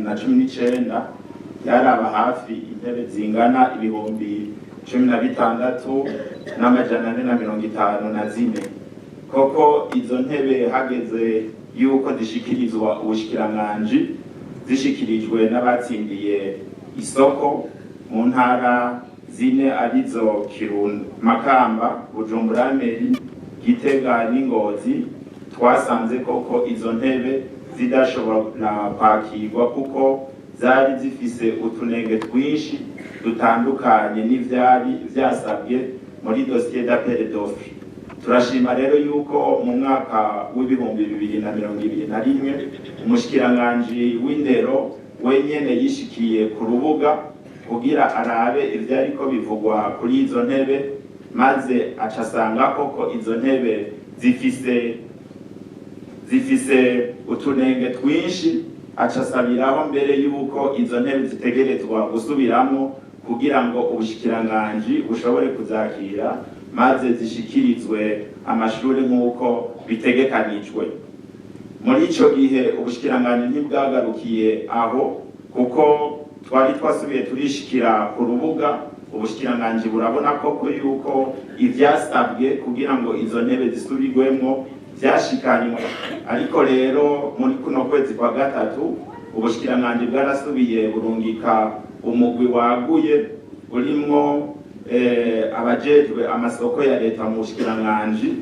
2019 yaraba hafi intebe zingana ibihumbi 16,454. Koko izo ntebe hageze yuko zishikirizwa ubushikiranganji zishikirijwe n'abatsindiye isoko mu ntara zine arizo Kirundo, Makamba, Bujumbura, Meri, Gitega n'Ingozi, twasanze koko izo ntebe zidashobora kwakirwa kuko zari zifise utunenge twinshi dutandukanye n'ivyari vyasabwe muri dossier d'appel d'offre. Turashima rero yuko mu mwaka w'ibihumbi 2021 umushikiranganji w'indero wenyene yishikiye ku rubuga kugira arabe ivyariko bivugwa kuri izo ntebe, maze acasanga koko izo ntebe zifise utunenge twinshi, acasabiraho mbere yuko izo ntebe zitegerezwa gusubiramo kugira ngo ubushikiranganji bushobore kuzakira maze zishikirizwe amashuri nk'uko bitegekanijwe. Muri ico gihe ubushikiranganji ntibwagarukiye aho, kuko twari twasubiye turishikira ku rubuga. Ubushikiranganji burabona koko yuko ivyasabwe kugira ngo izo ntebe zisubirwemwo vyashikanywe, ariko rero muri kuno kwezi kwa gatatu ubushikiranganji bwarasubiye burungika umugwi waguye urimwo abajejwe amasoko ya leta mu bushikiranganji,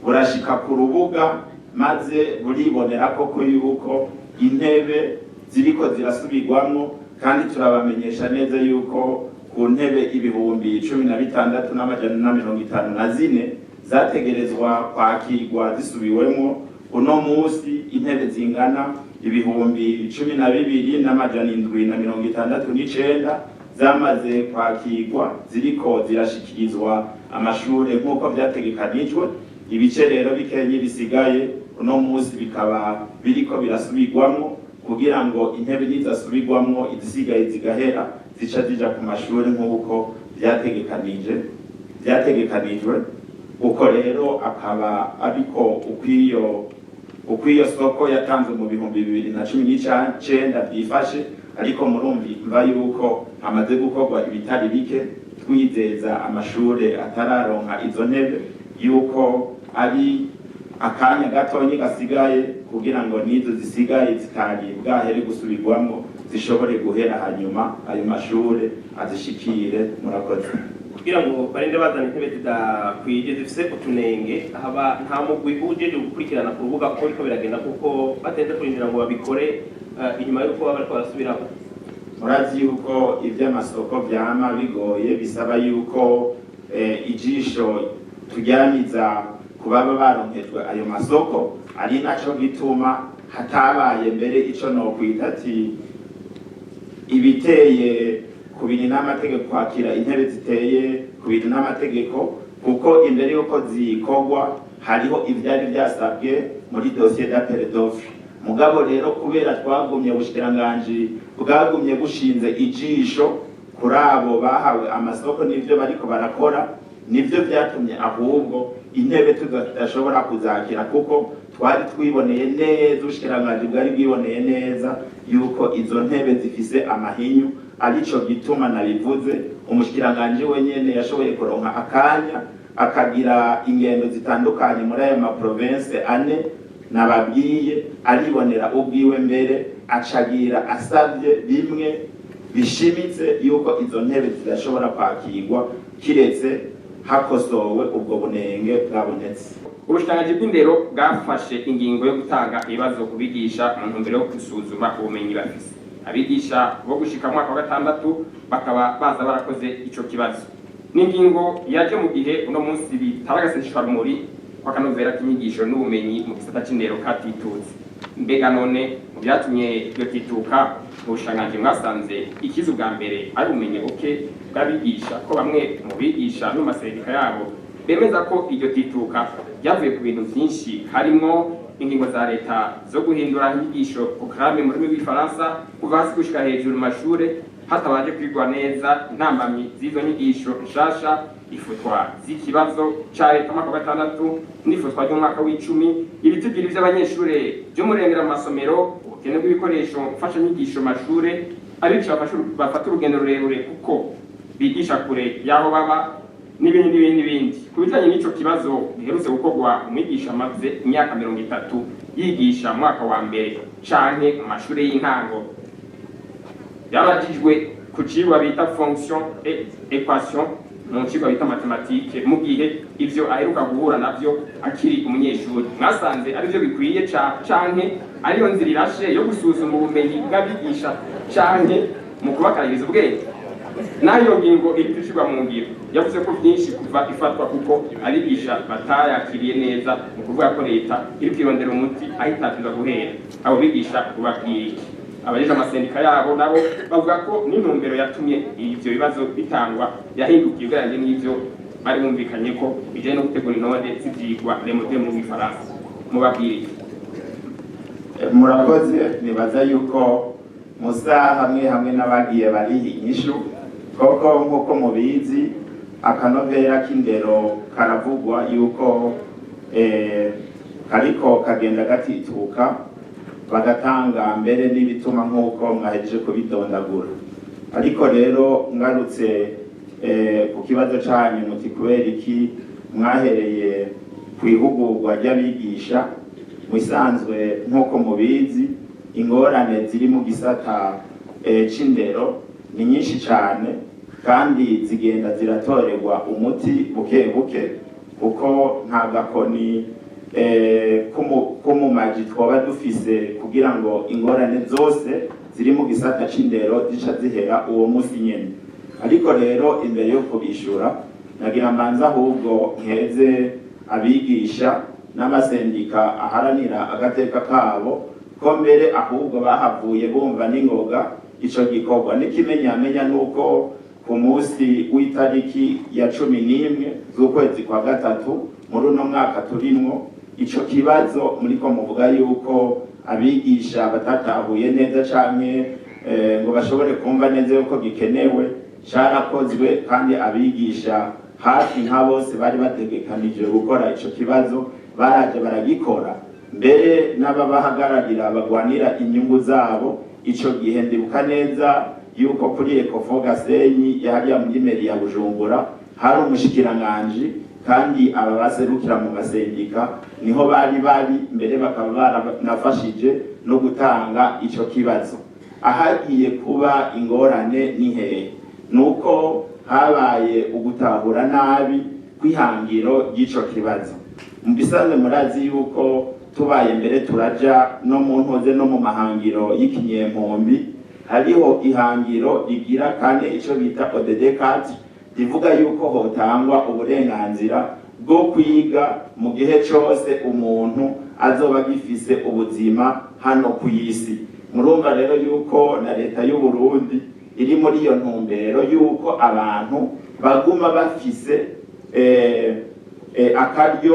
burashika ku rubuga maze buribonera koko yuko intebe ziriko zirasubirwamwo, kandi turabamenyesha neza yuko ku ntebe ibihumbi 16,454 zategerezwa kwakirwa zisubiwemo. Uno musi intebe zingana ibihumbi 12,769 zamaze kwakirwa, ziriko zirashikirizwa amashure nk'uko vyategekanijwe. Ibice rero bikenye bisigaye uno musi bikaba biriko birasubirwamwo kugira ngo intebe nizasubirwamwo izisigaye zigahera zica zija ku mashure nk'uko vyategekanijwe. Uko rero akaba ariko ukwiyo soko yatanzwe mu bihumbi 2019 byifashe, ariko murumva yuko hamaze gukorwa ibitari bike twizeza amashure atararonka izo ntebe yuko ari akanya gatonyi gasigaye kugira ngo nizo zisigaye zitari bwahere gusubirwamo zishobore guhera, hanyuma ayo mashure azishikire. Murakoze. Kugira ngo barinde bazana intebe zidakwije zifise utunenge, haba nta mugwi ujeje gukurikirana ku rubuga ko ariko biragenda kuko batenze kurindira ngo babikore inyuma yuko bariko barasubiraho. Murazi yuko ivy'amasoko vyama bigoye, bisaba yuko ijisho turyamiza kubaba baronkejwe ayo masoko, ari naco gituma hatabaye mbere ico nokwita ati ibiteye ku bintu n'amategeko kwakira intebe ziteye ku bintu n'amategeko, kuko imbere yuko zikorwa hariho ivyari vyasabwe muri dossier d'appel d'offre. Mugabo rero kubera twagumye ubushikiranganji bwagumye bushinze ijisho kuri abo bahawe amasoko n'ivyo bariko barakora, nivyo vyatumye ahubwo intebe tudashobora kuzakira, kuko twari twiboneye neza, ubushikiranganji bwari bwiboneye neza yuko izo ntebe zifise amahinyu. Arico gituma nabivuze umushikiranganji wenyene yashoboye kuronka akanya akagira ingendo zitandukanye muri ayo maprovince ane nababwiye, aribonera ubwiwe mbere acagira asavye bimwe bishimitse yuko izo ntebe zidashobora kwakirwa kiretse hakosowe ubwo bunenge bwabonetse. Ubushikiranganji bw'indero bwafashe ingingo yo gutanga ibibazo kubigisha mu ntumbero yo gusuzuma ubumenyi bafise. Abigisha bo gushika mu mwaka wa gatandatu bakaba baza barakoze ico kibazo. N'ingingo yaje mu gihe uno munsi bitaragaseshwa rumuri kwa kanovera k'inyigisho n'ubumenyi mu gisata c'indero katitutse. Mbega none mu byatumye iryo tituka mu bushikiranganji mwasanze ikizu bwa mbere ari ubumenyi buke bw'abigisha, ko bamwe mu bigisha no masendika yabo bemeza ko iryo tituka ryavuye ku bintu vyinshi, harimo ingingo za leta zo guhindura inyigisho programme mu rurimi rw'ifaransa kuva hasi gushika hejuru mu mashure hatabaje kwigwa neza intambamyi z'izo nyigisho nshasha, ifutwa z'ikibazo ca leta mwaka wa gatandatu n'ifutwa ry'umwaka w'icumi, ibitigiri vy'abanyeshure vyo murengera mu masomero kenerwa ibikoresho mfashanyigisho mashure abigisha bafata urugendo rurerure kuko bigisha kure y'aho baba n'ibindi. Ku bijanye n'ico kibazo giherutse gukorwa, umwigisha amaze imyaka 30 yigisha mwaka wa mbere canke mu mashure y'intango, yabajijwe ku cigwa bita fonction et équation mu cigwa bita mathématique, mu gihe ivyo aheruka guhura navyo akiri umunyeshuri. Mwasanze arivyo bikwiye canke ariyo nzira irashe yo gusuzuma ubumenyi bw'abigisha canke mu kubakaririza ubwenge? Nayo ngingo iri gushirwa mu ngiro yavuze ko byinshi kuva ifatwa kuko abigisha batayakiriye neza, mu kuvuga ko leta iri kwirondera umuti ahitatiza guhera abo bigisha kubabwira iki. Abajeje amasendika yabo nabo bavuga ko n'intumbero yatumye ivyo bibazo bitangwa yahindukiye ugereranyije n'ivyo bari bumvikanye ko bijanye no gutegura intonde z'ivyigwa remote mu Gifaransa. Mubabwira iki? Murakoze. Nibaza yuko musa hamwe n'abagiye bariha inyishu, koko nk'uko mubizi akanovera k'indero karavugwa yuko kariko kagenda gatituka, bagatanga mbere n'ibituma nk'uko mwahejeje kubidondagura. Ariko rero ngarutse ku kibazo canyu muti kubera iki mwahereye kwihugurwa ry'abigisha, musanzwe nk'uko mubizi ingorane ziri mu gisata c'indero ni nyinshi cyane kandi zigenda ziratorerwa umuti buke buke, kuko nta gakoni k'umumaji twoba dufise kugira ngo ingorane zose ziri mu gisata c'indero zica zihera uwo munsi nyene. Ariko rero imbere yo kubishura nagira mbanza ahubwo nkeze abigisha n'amasendika aharanira agateka kabo ko mbere ahubwo bahavuye bumva n'ingoga ico gikorwa. N'ikimenyamenya nuko ku munsi w'itariki ya 11 z'ukwezi kwa gatatu muri uno mwaka turimwo, ico kibazo muriko muvuga yuko abigisha batatahuye neza canke ngo bashobore kumva neza yuko gikenewe, carakozwe kandi abigisha hafi nka bose bari bategekanije gukora ico kibazo baraje baragikora. Mbere n'ababahagararira bagwanira inyungu zabo ico gihe ndibuka neza yuko kuri Ecofo Gasenyi yahariya muri meri ya Bujumbura hari umushikiranganji, kandi aba baserukira mu masendika niho bari mbere bakaba baranafashije no gutanga ico kibazo. Ahagiye kuba ingorane ni hehe? Nuko habaye ugutahura nabi kwihangiro ry'ico kibazo. Mubisanzwe murazi yuko tubaye mbere turaja no mu ntoze no mu mahangiro y'ikinyempombi, hariho ihangiro rigira kane ico bita ODD4 rivuga yuko hotangwa uburenganzira bwo kwiga mu gihe cose umuntu azoba gifise ubuzima hano ku isi. Murumva rero yuko na leta y'u Burundi iri muri iyo ntumbero yuko abantu baguma bafise akaryo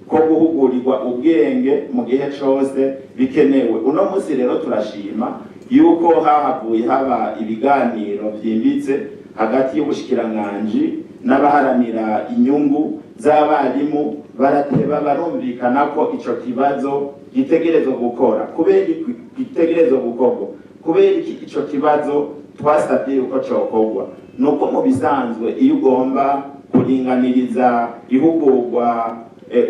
ko guhugurirwa ubwenge mu gihe cose bikenewe. Uno munsi rero turashima yuko hahavuye haba ibiganiro vyimbitse hagati y'ubushikiranganji n'abaharanira inyungu z'abarimu, barateba barumvikana ko ico kibazo gitegerezwa gukora. Kubera gitegerezwa gukorwa, kubera ico kibazo twasabye yuko cokorwa nuko mu bisanzwe iyo ugomba kuringaniriza ihugurwa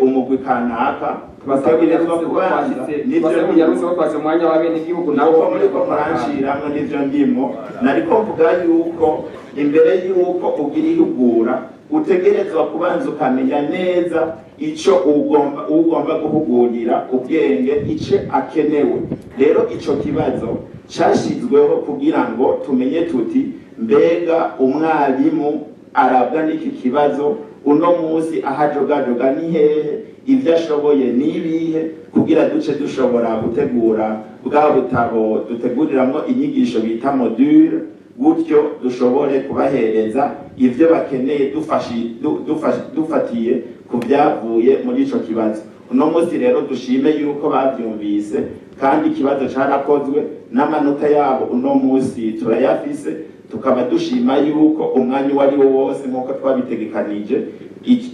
umugwi kanaka bategerezwa kubanza umwanya w'abenegihugu nabo muriko muranshiramo n'ivyo ndimo. Nariko mvuga yuko imbere yuko ugira ihugura utegerezwa kubanza ukamenya neza ico ugomba guhugurira ubwenge ice akenewe. Rero ico kibazo cashizweho kugira ngo tumenye tuti mbega umwarimu arabwa n'iki kibazo uno munsi ahajogajoga ni hehe, ivyo ashoboye nibihe, kugira duce dushobora gutegura bwa butabo duteguriramwo inyigisho bita module, gutyo dushobore kubahereza ivyo bakeneye dufatiye ku byavuye muri ico kibazo. Uno munsi rero dushime yuko bavyumvise kandi ikibazo carakozwe n'amanota yabo uno munsi turayafise, tukaba dushima yuko umwanya wari wo wose nk'uko twabitegekanije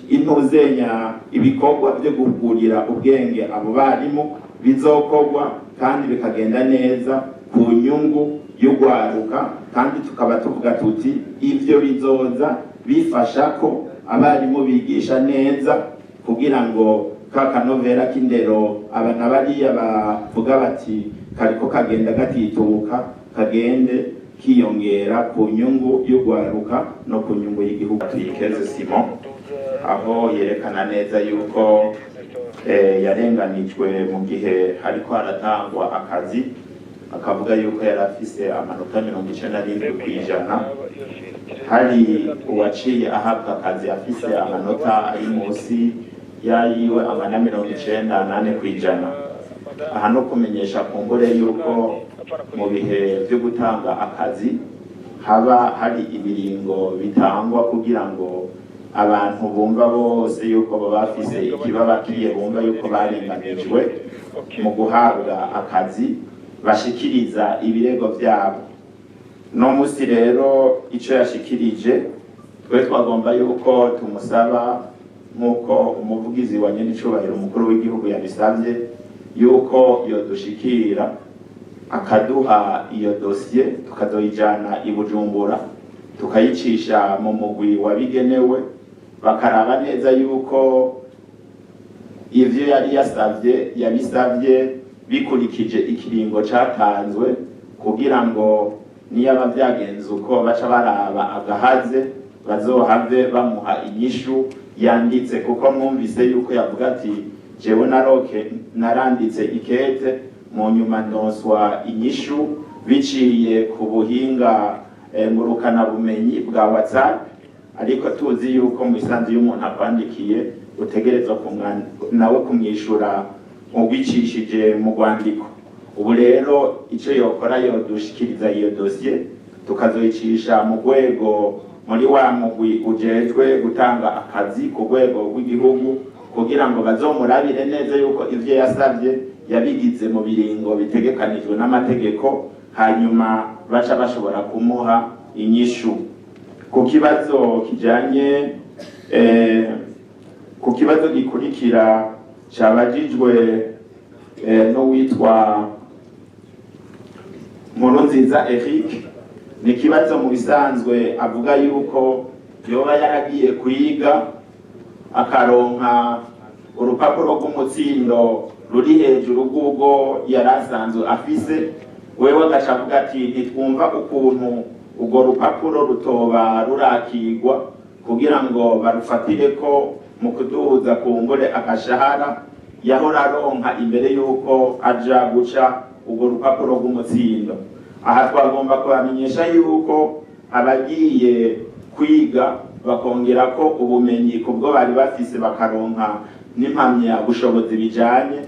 intuzenya ibikorwa byo guhugurira ubwenge abo barimu bizokorwa kandi bikagenda neza ku nyungu y'ugwaruka, kandi tukaba tuvuga tuti ivyo bizoza bifasha ko abarimu bigisha neza kugira ngo ka kanovera k'indero abana bariya bavuga bati kariko kagenda gatituka kagende kiyongera ku nyungu y'ugwaruka no ku nyungu y'igihugu. Tuyikeze Simon aho yerekana neza yuko yarenganijwe mu gihe hariko haratangwa akazi, akavuga yuko yari afise amanota 97%, hari uwaciye ahabwa akazi afise amanota ari munsi yayiwe amana 98%. Aha no kumenyesha kumbure yuko mu bihe byo gutanga akazi haba hari ibiringo bitangwa kugira ngo abantu bumva bose yuko baba bafise ikibabakiye, bumva yuko barenganijwe mu guhabwa akazi, bashikiriza ibirego vyabo. No musi rero ico yashikirije twe twagomba yuko tumusaba nkuko umuvugizi wa nyenicubahiro umukuru w'igihugu yabisavye yuko yodushikira akaduha iyo dosiye tukazoyijana i Bujumbura tukayicisha mu mugwi wabigenewe, bakaraba neza yuko ivyo yari yabisavye bikurikije ikiringo catanzwe, kugira ngo niyaba vyagenze uko baca baraba agahaze bazohave bamuha inyishu yanditse, kuko mwumvise yuko yavuga ati jewe naranditse ikete mu nyuma ndonswa inyishu biciye ku buhinga ngurukana bumenyi bwa WhatsApp, ariko tuzi yuko mu isanzu y'umuntu akwandikiye utegerezwa nawe kumwishura ubicishije mu rwandiko. Ubu rero ico yokora yodushikiriza iyo dosiye tukazoyicisha mu rwego muri wa mugwi ujejwe gutanga akazi ku rwego rw'igihugu, kugira ngo bazomurabire neza yuko ivyo yasavye yabigize mu biringo bitegekanijwe n'amategeko, hanyuma baca bashobora kumuha inyishu. Ku kibazo kijanye ku kibazo gikurikira cabajijwe n'uwitwa Nkurunziza Eric, ni kibazo mu bisanzwe avuga yuko yoba yaragiye kwiga akaronka urupapuro rw'umutsindo ruri hejuru rw'ubwo yarasanzwe afise, wewe agacavuga ati ntitwumva ukuntu urwo rupapuro rutoba rurakigwa kugira ngo barufatire ko mu kuduza kumbure agashahara yahora aronka imbere yuko aja guca urwo rupapuro rw'umutsindo. Aha twagomba kubamenyesha yuko abagiye kwiga bakongera ko ubumenyi kubwo bari bafise bakaronka n'impamya bushobozi bijanye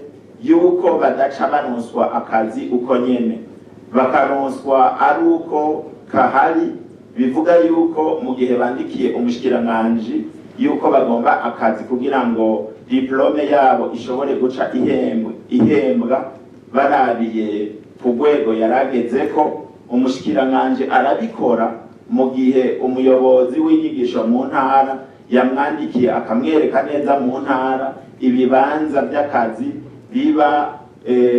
yuko badaca baronswa akazi uko nyene, bakaronswa ari uko kahari, bivuga yuko mu gihe bandikiye umushikiranganji yuko bagomba akazi kugira ngo diplome yabo ishobore guca ihembwa barabiye ku rwego yarageze ko, umushikiranganji arabikora mu gihe umuyobozi w'inyigisho mu ntara yamwandikiye akamwereka neza mu ntara ibibanza by'akazi biba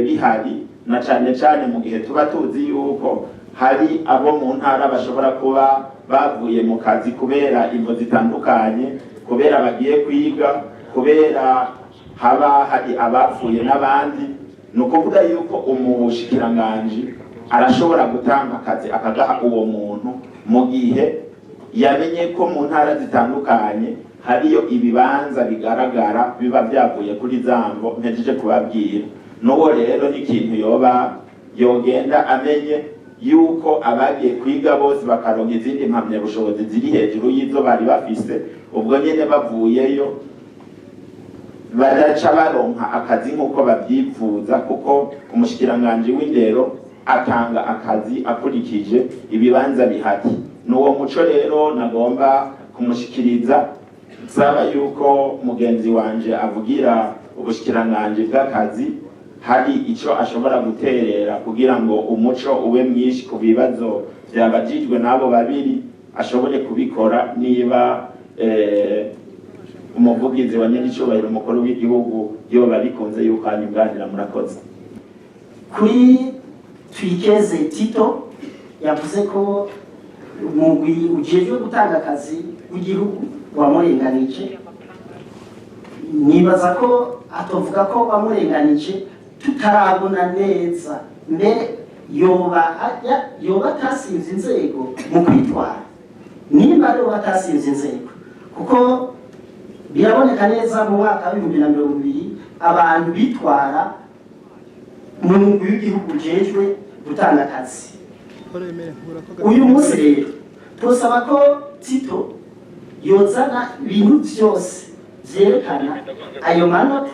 bihari, na cane cane mu gihe tuba tuzi yuko hari abo mu ntara bashobora kuba bavuye mu kazi kubera imvo zitandukanye, kubera bagiye kwiga, kubera haba hari abapfuye n'abandi. Ni ukuvuga yuko umushikiranganji arashobora gutanga akazi akagaha uwo muntu mu gihe yamenye ko mu ntara zitandukanye hariyo ibibanza bigaragara biba byavuye kuri zambo mpejeje kubabwira. N'uwo rero n'ikintu yoba yogenda amenye yuko abagiye kwiga bose bakaronka izindi mpamyabushobozi ziri hejuru y'izo bari bafise, ubwo nyene bavuyeyo badaca baronka akazi nk'uko babyifuza, kuko umushikiranganji w'indero atanga akazi akurikije ibibanza bihari. N'uwo muco rero nagomba kumushikiriza, nsaba yuko mugenzi wanje avugira ubushikiranganji bw'akazi hari ico ashobora guterera kugira ngo umuco ube mwinshi ku bibazo byabajijwe n'abo babiri, ashobore kubikora niba umuvugizi wa nyenicubahiro umukuru w'igihugu yoba bikunze yuko anyunganira. Murakoze. kuri Twikeze Tito yavuze ko umugwi ujejwe gutanga akazi w'igihugu wamurenganije. Nibaza ko atovuga ko wamurenganije tutarabona neza mbere yoba atasinze inzego mu kwitwara, nimba ariwe atasinze inzego, kuko biraboneka neza mu mwaka w'2020 abantu bitwara mu mugwi w'igihugu ujejwe gutanga akazi. Uyu munsi rero turasaba ko Tito yozana ibintu byose vyerekana ayo manota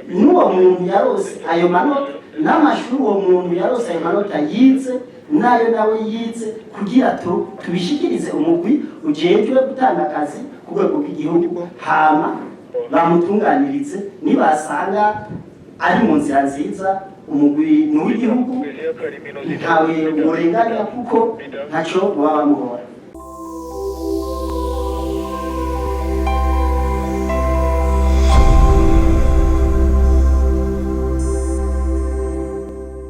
n'uwo muntu yarose ayo manota n'amashuri uwo muntu yarose ayo manota yize nayo nawe yize, kugira tubishikirize umugwi ujejwe gutanga akazi ku rwego rw'igihugu, hama bamutunganirize nibasanga ari mu nzira nziza. Umugwi n'uw'igihugu ntawe urenganya kuko ntaco baba bamuhora.